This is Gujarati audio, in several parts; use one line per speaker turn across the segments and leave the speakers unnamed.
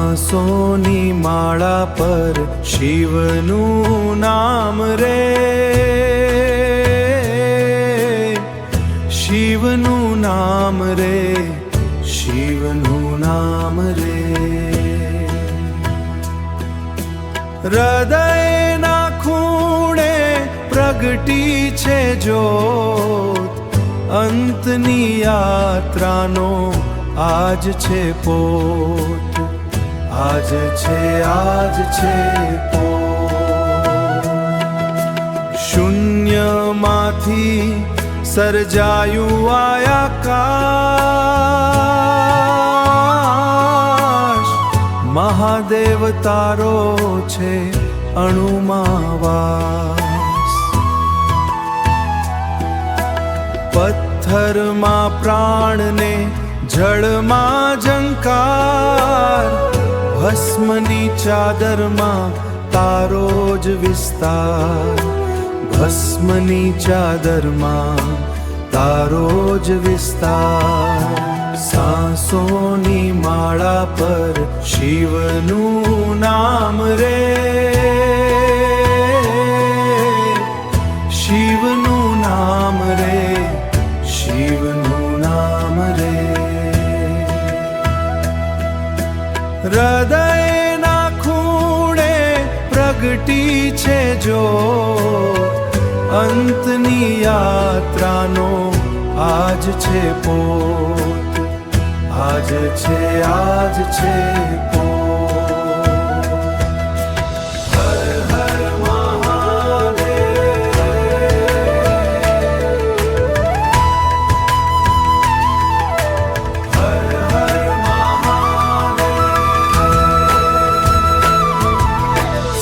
सांसोनी माळा पर शिवનું नाम रे, शिवનું नाम रे, शिवનું नाम रे। હૃદયના ખૂણે પ્રગટી છે જ્યોત, અંતની યાત્રાનો આજ છે પોત, આજ છે પોત। શૂન્યમાંથી સર્જાયું આકાશ, મહાદેવ તારો છે અણુમાં વાસ। પથ્થરમાં પ્રાણને જળમાં ઝંકાર, ભસ્મની ચાદરમાં તારો જ વિસ્તાર, ભસ્મની ચાદરમાં તારો જ વિસ્તાર। सांसोनी माळा पर शिवનું नाम रे, शिवનું नाम रे, शिवનું नाम रे। હૃદયના ખૂણે પ્રગટી છે જ્યોત, અંતની યાત્રાનો આજ છે પોત, આજ છે પોત। હર હર મહાદેવ, હર હર મહાદેવ।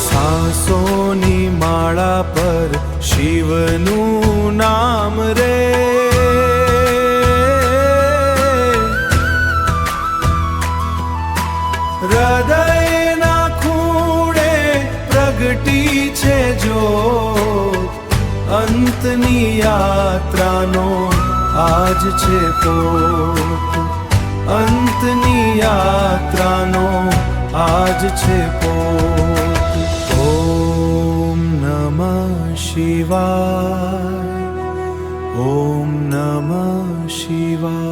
सांसोनी माळा पर शिवનું नाम रे, હૃદયના ખૂણે પ્રગટી છે જ્યોત, અંતની યાત્રાનો આજ છે પોત, અંતની યાત્રાનો આજ છે પોત। ઓમ નમઃ શિવાય, ઓમ નમઃ શિવાય।